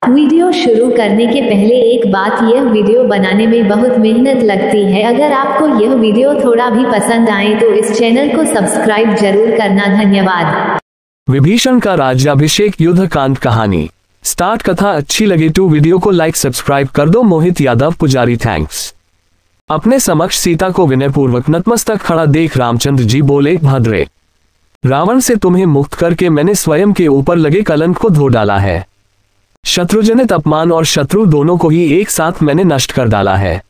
Video शुरू करने के पहले एक बात, यह वीडियो बनाने में बहुत मेहनत लगती है। अगर आपको यह वीडियो थोड़ा भी पसंद आए तो इस चैनल को सब्सक्राइब जरूर करना। धन्यवाद। विभीषण का राज्याभिषेक युद्ध कांड कहानी स्टार्ट। कथा अच्छी लगी तो वीडियो को लाइक सब्सक्राइब कर दो। मोहित यादव पुजारी, थैंक्स। अपने समक्ष सीता को विनयपूर्वक नतमस्तक खड़ा देख रामचंद्र जी बोले, भद्रे, रावण से तुम्हें मुक्त करके मैंने स्वयं के ऊपर लगे कलंक को धो डाला है। शत्रुजनित अपमान और शत्रु दोनों को ही एक साथ मैंने नष्ट कर डाला है।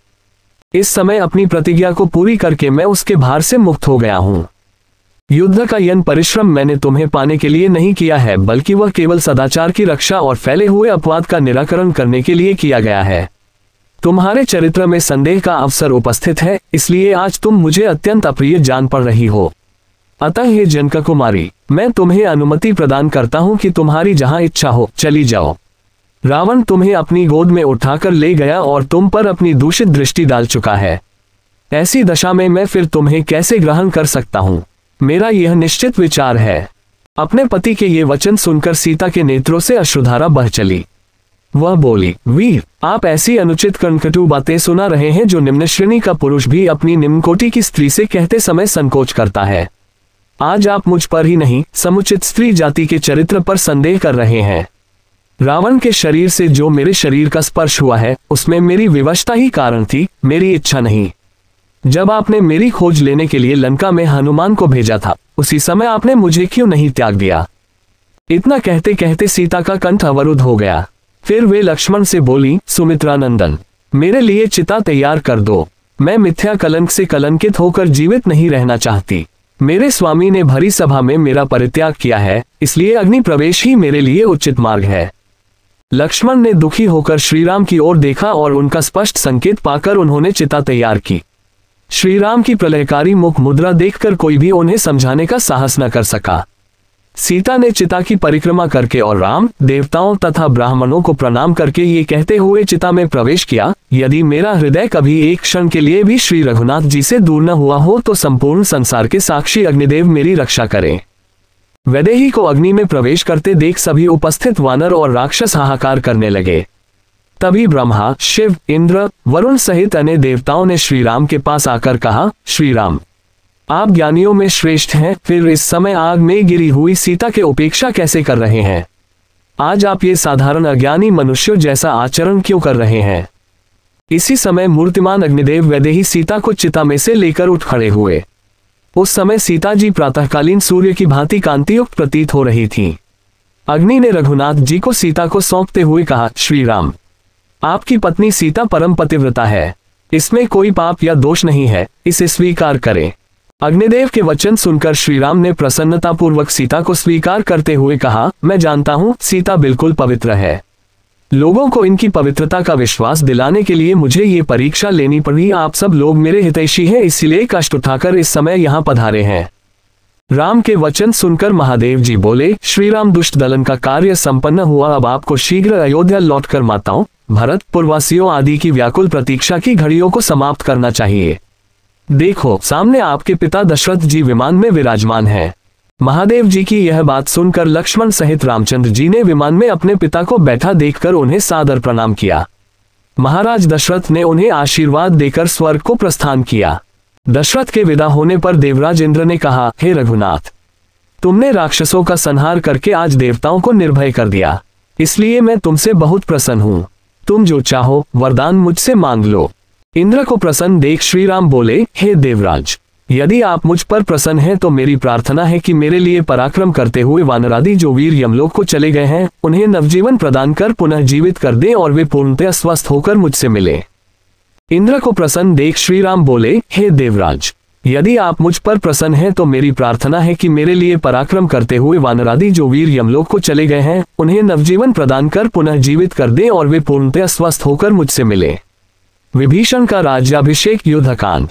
इस समय अपनी प्रतिज्ञा को पूरी करके मैं उसके भार से मुक्त हो गया हूं। युद्ध का यह परिश्रम मैंने तुम्हें पाने के लिए नहीं किया है, बल्कि वह केवल सदाचार की रक्षा और फैले हुए अपवाद का निराकरण करने के लिए किया गया है। तुम्हारे चरित्र में संदेह का अवसर उपस्थित है, इसलिए आज तुम मुझे अत्यंत अप्रिय जान पड़ रही हो। अतः हे जनक कुमारी, मैं तुम्हें अनुमति प्रदान करता हूं कि तुम्हारी जहां इच्छा हो चली जाओ। रावण तुम्हें अपनी गोद में उठाकर ले गया और तुम पर अपनी दूषित दृष्टि डाल चुका है। ऐसी दशा में मैं फिर तुम्हें कैसे ग्रहण कर सकता हूं? मेरा यह निश्चित विचार है। अपने पति के ये वचन सुनकर सीता के नेत्रों से अश्रुधारा बह चली। वह बोली, वीर, आप ऐसी अनुचित कटु बातें सुना रहे हैं जो निम्न श्रेणी का पुरुष भी अपनी निम्न कोटि की स्त्री से कहते समय संकोच करता है। आज आप मुझ पर ही नहीं, समुचित स्त्री जाति के चरित्र पर संदेह कर रहे हैं। रावण के शरीर से जो मेरे शरीर का स्पर्श हुआ है, उसमें मेरी विवशता ही कारण थी, मेरी इच्छा नहीं। जब आपने मेरी खोज लेने के लिए लंका में हनुमान को भेजा था, उसी समय आपने मुझे क्यों नहीं त्याग दिया? इतना कहते कहते सीता का कंठ अवरुद्ध हो गया। फिर वे लक्ष्मण से बोली, सुमित्रा नंदन, मेरे लिए चिता तैयार कर दो। मैं मिथ्या कलंक से कलंकित होकर जीवित नहीं रहना चाहती। मेरे स्वामी ने भरी सभा में मेरा परित्याग किया है, इसलिए अग्नि प्रवेश ही मेरे लिए उचित मार्ग है। लक्ष्मण ने दुखी होकर श्रीराम की ओर देखा और उनका स्पष्ट संकेत पाकर उन्होंने चिता तैयार की। श्रीराम की प्रलयकारी मुख मुद्रा देखकर कोई भी उन्हें समझाने का साहस न कर सका। सीता ने चिता की परिक्रमा करके और राम, देवताओं तथा ब्राह्मणों को प्रणाम करके ये कहते हुए चिता में प्रवेश किया, यदि मेरा हृदय कभी एक क्षण के लिए भी श्री रघुनाथ जी से दूर न हुआ हो तो संपूर्ण संसार के साक्षी अग्निदेव मेरी रक्षा करें। वैदेही को अग्नि में प्रवेश करते देख सभी उपस्थित वानर और राक्षस हाहाकार करने लगे। तभी ब्रह्मा, शिव, इंद्र, वरुण सहित अन्य देवताओं ने श्रीराम के पास आकर कहा, श्रीराम, आप ज्ञानियों में श्रेष्ठ हैं, फिर इस समय आग में गिरी हुई सीता के उपेक्षा कैसे कर रहे हैं? आज आप ये साधारण अज्ञानी मनुष्यों जैसा आचरण क्यों कर रहे हैं? इसी समय मूर्तिमान अग्निदेव वैदेही सीता को चिता में से लेकर उठ खड़े हुए। उस समय सीता जी प्रातःकालीन सूर्य की भांति कांतियुक्त प्रतीत हो रही थीं। अग्नि ने रघुनाथ जी को सीता को सौंपते हुए कहा, श्रीराम, आपकी पत्नी सीता परम पतिव्रता है, इसमें कोई पाप या दोष नहीं है, इसे स्वीकार करें। अग्निदेव के वचन सुनकर श्रीराम ने प्रसन्नतापूर्वक सीता को स्वीकार करते हुए कहा, मैं जानता हूं सीता बिल्कुल पवित्र है। लोगों को इनकी पवित्रता का विश्वास दिलाने के लिए मुझे ये परीक्षा लेनी पड़ी। आप सब लोग मेरे हितैषी हैं, इसलिए कष्ट उठाकर इस समय यहाँ पधारे हैं। राम के वचन सुनकर महादेव जी बोले, श्रीराम, दुष्ट दलन का कार्य संपन्न हुआ। अब आपको शीघ्र अयोध्या लौटकर माताओं, भरत, पुरवासियों आदि की व्याकुल प्रतीक्षा की घड़ियों को समाप्त करना चाहिए। देखो, सामने आपके पिता दशरथ जी विमान में विराजमान हैं। महादेव जी की यह बात सुनकर लक्ष्मण सहित रामचंद्र जी ने विमान में अपने पिता को बैठा देखकर उन्हें सादर प्रणाम किया। महाराज दशरथ ने उन्हें आशीर्वाद देकर स्वर्ग को प्रस्थान किया। दशरथ के विदा होने पर देवराज इंद्र ने कहा, हे रघुनाथ, तुमने राक्षसों का संहार करके आज देवताओं को निर्भय कर दिया, इसलिए मैं तुमसे बहुत प्रसन्न हूं। तुम जो चाहो वरदान मुझसे मांग लो। इंद्र को प्रसन्न देख श्रीराम बोले, हे देवराज, यदि आप मुझ पर प्रसन्न हैं तो मेरी प्रार्थना है कि मेरे लिए पराक्रम करते हुए वानरादि जो वीर यमलोक को चले गए हैं, उन्हें नवजीवन प्रदान कर पुनः जीवित कर दें और वे पूर्णतः स्वस्थ होकर मुझसे मिले। इंद्र को प्रसन्न देख श्रीराम बोले, हे देवराज, यदि आप मुझ पर प्रसन्न हैं तो मेरी प्रार्थना है कि मेरे लिए पराक्रम करते हुए वानरादि जो वीर यमलोक को चले गए हैं, उन्हें नवजीवन प्रदान कर पुनः जीवित कर दें और वे पूर्णतः स्वस्थ होकर मुझसे मिले। विभीषण का राज्याभिषेक युद्ध कांड।